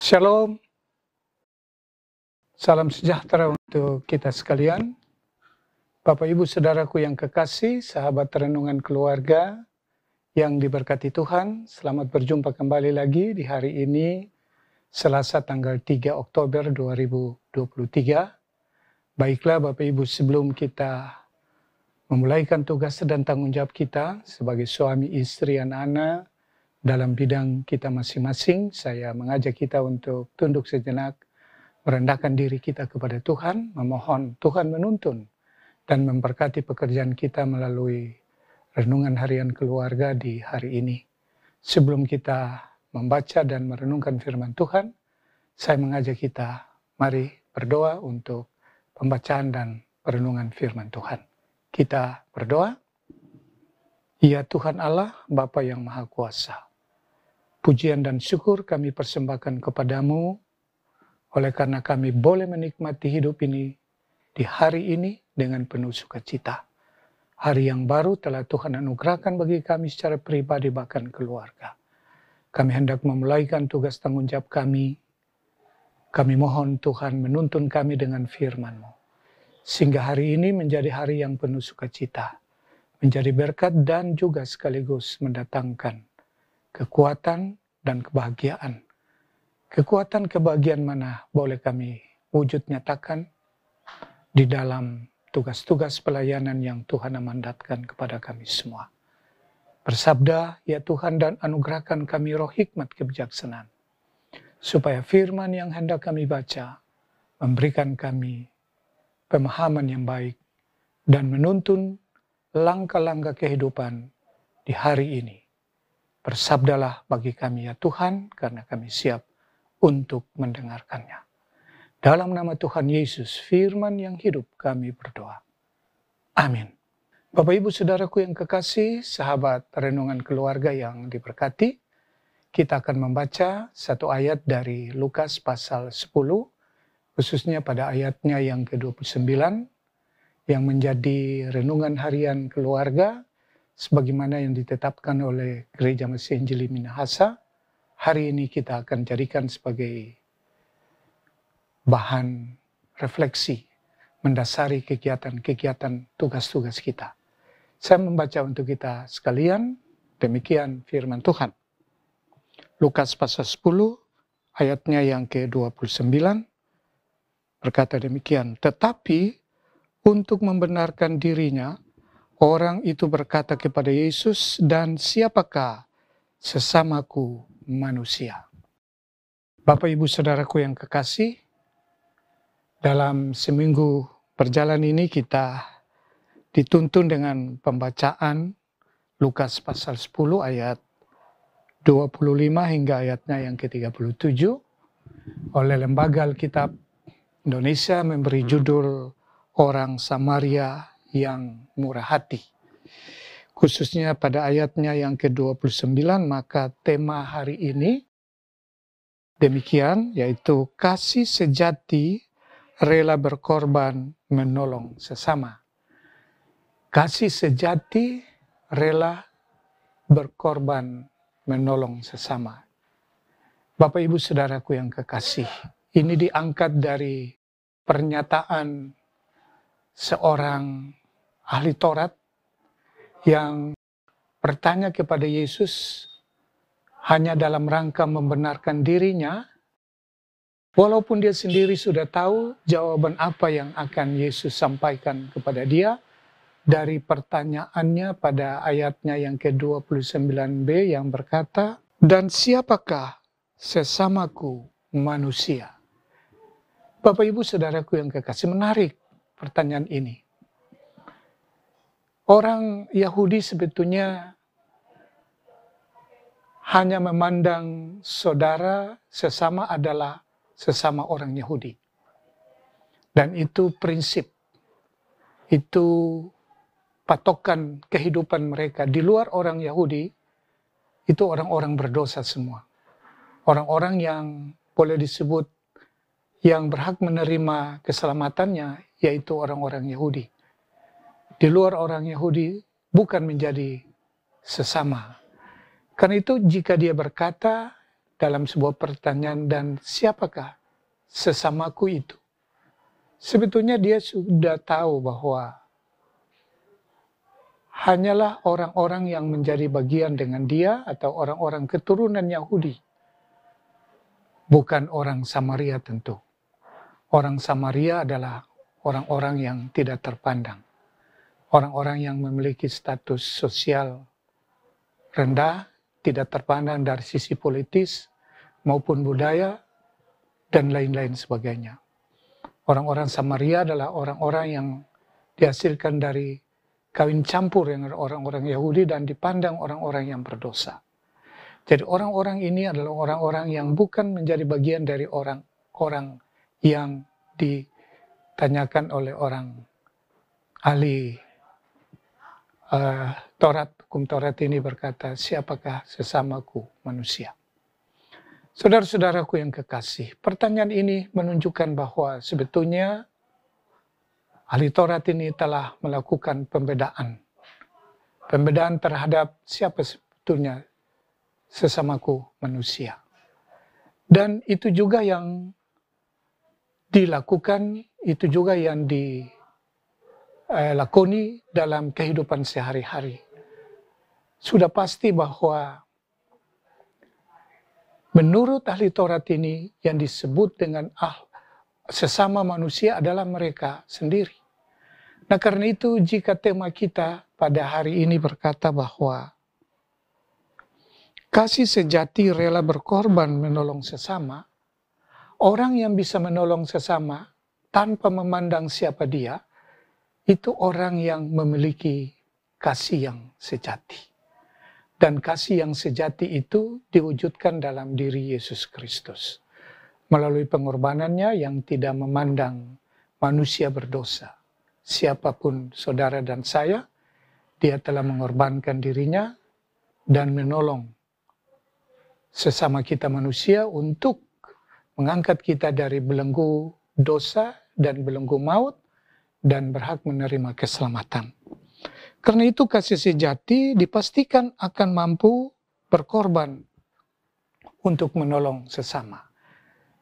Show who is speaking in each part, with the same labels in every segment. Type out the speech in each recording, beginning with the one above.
Speaker 1: Shalom, salam sejahtera untuk kita sekalian. Bapak Ibu Saudaraku yang kekasih, sahabat renungan keluarga yang diberkati Tuhan, selamat berjumpa kembali lagi di hari ini, Selasa tanggal 3 Oktober 2023. Baiklah Bapak Ibu, sebelum kita memulaikan tugas dan tanggung jawab kita sebagai suami, istri, anak-anak, dalam bidang kita masing-masing, saya mengajak kita untuk tunduk sejenak, merendahkan diri kita kepada Tuhan, memohon Tuhan menuntun dan memberkati pekerjaan kita melalui renungan harian keluarga di hari ini. Sebelum kita membaca dan merenungkan firman Tuhan, saya mengajak kita, mari berdoa untuk pembacaan dan perenungan firman Tuhan. Kita berdoa. Ya Tuhan Allah, Bapa yang Maha Kuasa, pujian dan syukur kami persembahkan kepadamu, oleh karena kami boleh menikmati hidup ini di hari ini dengan penuh sukacita. Hari yang baru telah Tuhan anugerahkan bagi kami secara pribadi bahkan keluarga. Kami hendak memulaikan tugas tanggung jawab kami. Kami mohon Tuhan menuntun kami dengan firman-Mu. Sehingga hari ini menjadi hari yang penuh sukacita. Menjadi berkat dan juga sekaligus mendatangkan kekuatan dan kebahagiaan. Kekuatan kebahagiaan mana boleh kami wujud nyatakan di dalam tugas-tugas pelayanan yang Tuhan amandatkan kepada kami semua. Bersabda, ya Tuhan, dan anugerahkan kami roh hikmat kebijaksanaan, supaya firman yang hendak kami baca memberikan kami pemahaman yang baik dan menuntun langkah-langkah kehidupan di hari ini. Bersabdalah bagi kami ya Tuhan, karena kami siap untuk mendengarkannya. Dalam nama Tuhan Yesus, firman yang hidup kami berdoa. Amin. Bapak Ibu Saudaraku yang kekasih, sahabat renungan keluarga yang diberkati, kita akan membaca satu ayat dari Lukas pasal 10, khususnya pada ayatnya yang ke-29, yang menjadi renungan harian keluarga, sebagaimana yang ditetapkan oleh Gereja Masih Injili Minahasa. Hari ini kita akan jadikan sebagai bahan refleksi, mendasari kegiatan-kegiatan tugas-tugas kita. Saya membaca untuk kita sekalian, demikian firman Tuhan. Lukas pasal 10, ayatnya yang ke-29, berkata demikian, tetapi untuk membenarkan dirinya, orang itu berkata kepada Yesus, dan siapakah sesamaku manusia? Bapak Ibu Saudaraku yang kekasih, dalam seminggu berjalan ini kita dituntun dengan pembacaan Lukas pasal 10 ayat 25 hingga ayatnya yang ke-37 oleh Lembaga Alkitab Indonesia memberi judul Orang Samaria yang Murah Hati. Khususnya pada ayatnya yang ke-29, maka tema hari ini demikian, yaitu kasih sejati rela berkorban menolong sesama. Kasih sejati rela berkorban menolong sesama. Bapak Ibu Saudaraku yang kekasih, ini diangkat dari pernyataan seorang ahli Taurat yang bertanya kepada Yesus hanya dalam rangka membenarkan dirinya, walaupun dia sendiri sudah tahu jawaban apa yang akan Yesus sampaikan kepada dia dari pertanyaannya pada ayatnya yang ke-29b yang berkata, dan siapakah sesamaku manusia? Bapak Ibu Saudaraku yang kekasih, menarik pertanyaan ini. Orang Yahudi sebetulnya hanya memandang saudara sesama adalah sesama orang Yahudi. Dan itu prinsip, itu patokan kehidupan mereka. Di luar orang Yahudi, itu orang-orang berdosa semua. Orang-orang yang boleh disebut yang berhak menerima keselamatannya, yaitu orang-orang Yahudi. Di luar orang Yahudi bukan menjadi sesama. Karena itu jika dia berkata, dalam sebuah pertanyaan, dan siapakah sesamaku itu? Sebetulnya dia sudah tahu bahwa hanyalah orang-orang yang menjadi bagian dengan dia atau orang-orang keturunan Yahudi. Bukan orang Samaria tentu. Orang Samaria adalah orang-orang yang tidak terpandang. Orang-orang yang memiliki status sosial rendah, tidak terpandang dari sisi politis maupun budaya, dan lain-lain sebagainya. Orang-orang Samaria adalah orang-orang yang dihasilkan dari kawin campur dengan orang-orang Yahudi dan dipandang orang-orang yang berdosa. Jadi orang-orang ini adalah orang-orang yang bukan menjadi bagian dari orang-orang yang ditanyakan oleh orang ahli hukum Taurat ini berkata, siapakah sesamaku manusia? Saudara-saudaraku yang kekasih, pertanyaan ini menunjukkan bahwa sebetulnya ahli Taurat ini telah melakukan pembedaan terhadap siapa sebetulnya sesamaku manusia. Dan itu juga yang dilakukan, itu juga yang dilakoni dalam kehidupan sehari-hari. Sudah pasti bahwa menurut ahli Taurat ini yang disebut dengan sesama manusia adalah mereka sendiri. Nah, karena itu jika tema kita pada hari ini berkata bahwa kasih sejati rela berkorban menolong sesama, orang yang bisa menolong sesama tanpa memandang siapa dia, itu orang yang memiliki kasih yang sejati. Dan kasih yang sejati itu diwujudkan dalam diri Yesus Kristus. Melalui pengorbanannya yang tidak memandang manusia berdosa. Siapapun saudara dan saya, dia telah mengorbankan dirinya dan menolong sesama kita manusia untuk mengangkat kita dari belenggu dosa dan belenggu maut dan berhak menerima keselamatan. Karena itu kasih sejati dipastikan akan mampu berkorban untuk menolong sesama.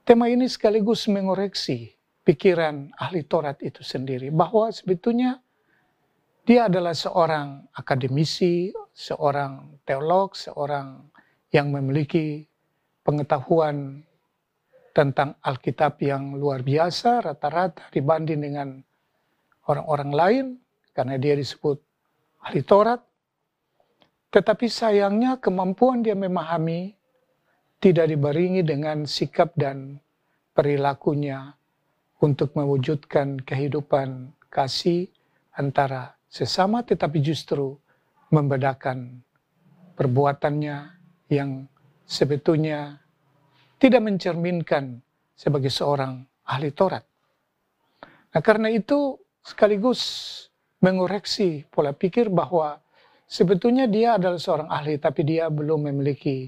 Speaker 1: Tema ini sekaligus mengoreksi pikiran ahli Taurat itu sendiri, bahwa sebetulnya dia adalah seorang akademisi, seorang teolog, seorang yang memiliki pengetahuan tentang Alkitab yang luar biasa, rata-rata dibanding dengan orang-orang lain, karena dia disebut ahli Taurat. Tetapi sayangnya kemampuan dia memahami tidak dibarengi dengan sikap dan perilakunya untuk mewujudkan kehidupan kasih antara sesama, tetapi justru membedakan perbuatannya yang sebetulnya tidak mencerminkan sebagai seorang ahli Taurat. Nah, karena itu sekaligus mengoreksi pola pikir bahwa sebetulnya dia adalah seorang ahli, tapi dia belum memiliki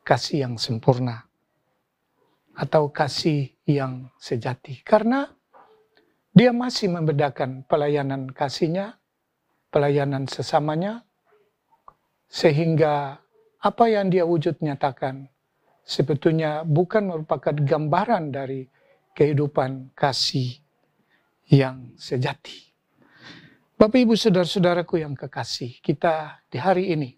Speaker 1: kasih yang sempurna atau kasih yang sejati. Karena dia masih membedakan pelayanan kasihnya, pelayanan sesamanya, sehingga apa yang dia wujud nyatakan sebetulnya bukan merupakan gambaran dari kehidupan kasih yang sejati. Bapak, Ibu, saudara-saudaraku yang kekasih, kita di hari ini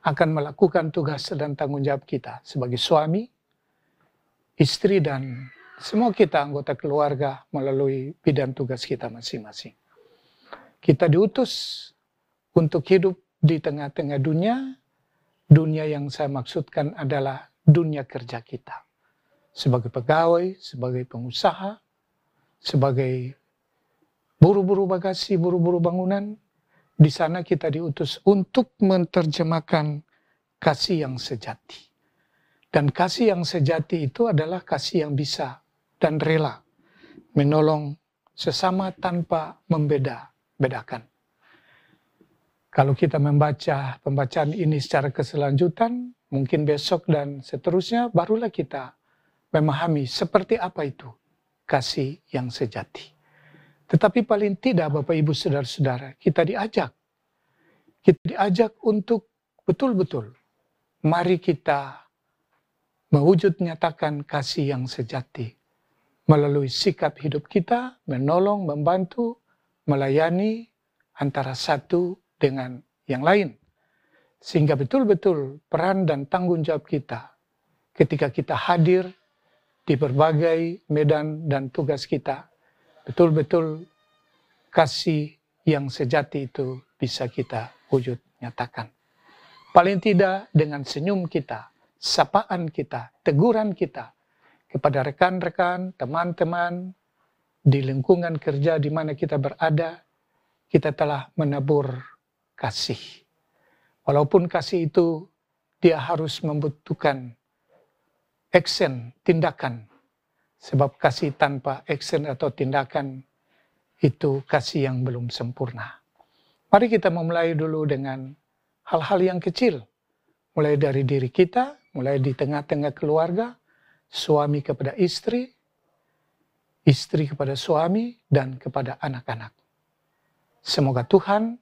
Speaker 1: akan melakukan tugas dan tanggung jawab kita sebagai suami, istri, dan semua kita anggota keluarga melalui bidang tugas kita masing-masing. Kita diutus untuk hidup di tengah-tengah dunia yang saya maksudkan adalah dunia kerja kita. Sebagai pegawai, sebagai pengusaha, sebagai buru-buru bagasi, buru-buru bangunan, di sana kita diutus untuk menerjemahkan kasih yang sejati. Dan kasih yang sejati itu adalah kasih yang bisa dan rela menolong sesama tanpa membeda-bedakan. Kalau kita membaca pembacaan ini secara keselanjutan, mungkin besok dan seterusnya, barulah kita memahami seperti apa itu kasih yang sejati. Tetapi paling tidak Bapak Ibu Saudara-saudara, kita diajak untuk betul-betul mari kita mewujud nyatakan kasih yang sejati melalui sikap hidup kita, menolong, membantu, melayani antara satu dengan yang lain. Sehingga betul-betul peran dan tanggung jawab kita ketika kita hadir di berbagai medan dan tugas kita, betul-betul kasih yang sejati itu bisa kita wujud nyatakan. Paling tidak dengan senyum kita, sapaan kita, teguran kita kepada rekan-rekan, teman-teman di lingkungan kerja di mana kita berada, kita telah menabur kasih. Walaupun kasih itu dia harus membutuhkan action, tindakan. Sebab kasih tanpa action atau tindakan itu kasih yang belum sempurna. Mari kita memulai dulu dengan hal-hal yang kecil. Mulai dari diri kita, mulai di tengah-tengah keluarga, suami kepada istri, istri kepada suami, dan kepada anak-anak. Semoga Tuhan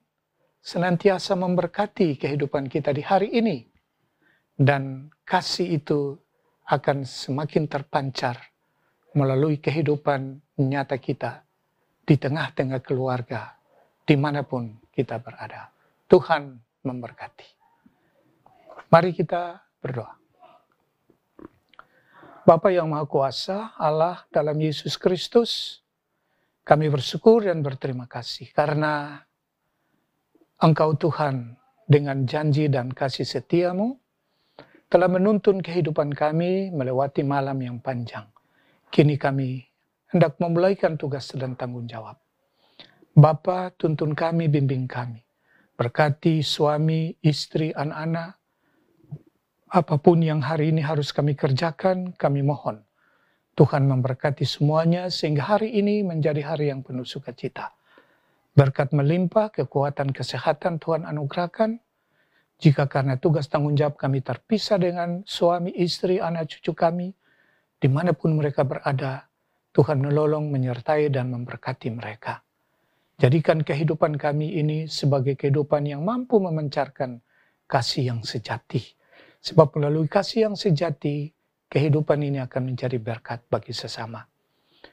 Speaker 1: senantiasa memberkati kehidupan kita di hari ini. Dan kasih itu akan semakin terpancar melalui kehidupan nyata kita di tengah-tengah keluarga, dimanapun kita berada. Tuhan memberkati. Mari kita berdoa. Bapa yang Maha Kuasa, Allah dalam Yesus Kristus, kami bersyukur dan berterima kasih karena Engkau Tuhan dengan janji dan kasih setiamu telah menuntun kehidupan kami melewati malam yang panjang. Kini kami hendak memulaikan tugas dan tanggung jawab. Bapa, tuntun kami, bimbing kami. Berkati suami, istri, anak-anak. Apapun yang hari ini harus kami kerjakan, kami mohon. Tuhan memberkati semuanya sehingga hari ini menjadi hari yang penuh sukacita. Berkat melimpah, kekuatan, kesehatan Tuhan anugerahkan. Jika karena tugas tanggung jawab kami terpisah dengan suami, istri, anak cucu kami, dimanapun mereka berada, Tuhan menolong, menyertai, dan memberkati mereka. Jadikan kehidupan kami ini sebagai kehidupan yang mampu memancarkan kasih yang sejati. Sebab melalui kasih yang sejati, kehidupan ini akan menjadi berkat bagi sesama.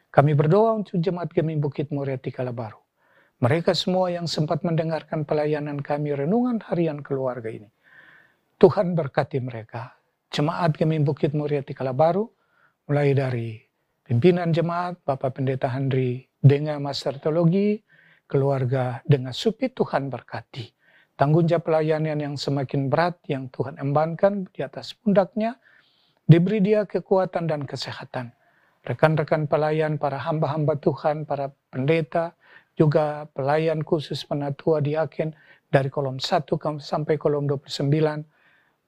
Speaker 1: Kami berdoa untuk jemaat Gemim Bukit Muria Tikalabaru. Mereka semua yang sempat mendengarkan pelayanan kami renungan harian keluarga ini. Tuhan berkati mereka. Jemaat Gemim Bukit Muria Tikalabaru, mulai dari pimpinan jemaat, Bapak Pendeta Handri dengan Master Teologi, keluarga dengan Supi, Tuhan berkati. Tanggung jawab pelayanan yang semakin berat yang Tuhan embankan di atas pundaknya, diberi dia kekuatan dan kesehatan. Rekan-rekan pelayan, para hamba-hamba Tuhan, para pendeta, juga pelayan khusus penatua diaken dari kolom 1 sampai kolom 29.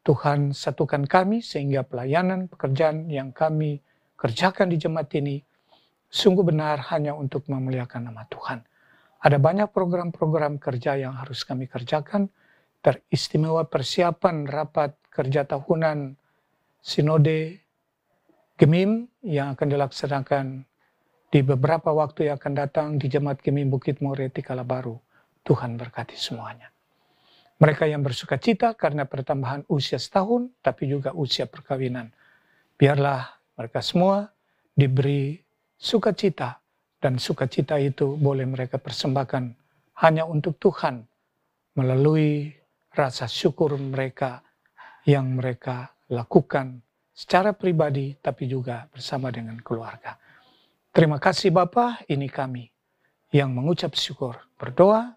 Speaker 1: Tuhan satukan kami sehingga pelayanan pekerjaan yang kami kerjakan di jemaat ini sungguh benar hanya untuk memuliakan nama Tuhan. Ada banyak program-program kerja yang harus kami kerjakan, teristimewa persiapan rapat kerja tahunan Sinode Gemim yang akan dilaksanakan di beberapa waktu yang akan datang di Jemaat Gemim Bukit Muria Tikalabaru. Tuhan berkati semuanya. Mereka yang bersuka cita karena pertambahan usia setahun, tapi juga usia perkawinan. Biarlah mereka semua diberi sukacita, dan sukacita itu boleh mereka persembahkan hanya untuk Tuhan melalui rasa syukur mereka yang mereka lakukan secara pribadi, tapi juga bersama dengan keluarga. Terima kasih Bapa, ini kami yang mengucap syukur, berdoa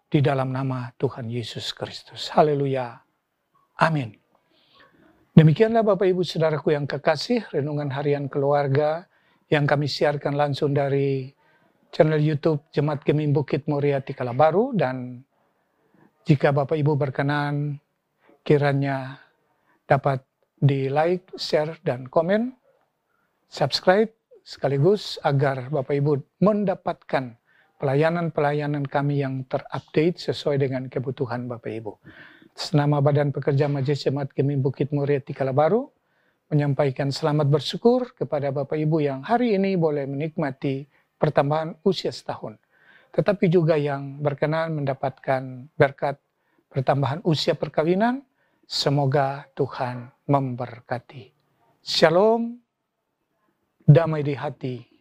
Speaker 1: di dalam nama Tuhan Yesus Kristus. Haleluya. Amin. Demikianlah Bapak Ibu Saudaraku yang kekasih, renungan harian keluarga yang kami siarkan langsung dari channel YouTube Jemaat Gemim Bukit Muria Tikalabaru. Dan jika Bapak Ibu berkenan, kiranya dapat di like, share, dan komen, subscribe, sekaligus agar Bapak Ibu mendapatkan pelayanan-pelayanan kami yang terupdate sesuai dengan kebutuhan Bapak Ibu. Senama Badan Pekerja Majelis Jemaat Gemim Bukit Muria Tikalabaru menyampaikan selamat bersyukur kepada Bapak Ibu yang hari ini boleh menikmati pertambahan usia setahun. Tetapi juga yang berkenan mendapatkan berkat pertambahan usia perkawinan, semoga Tuhan memberkati Shalom, damai di hati.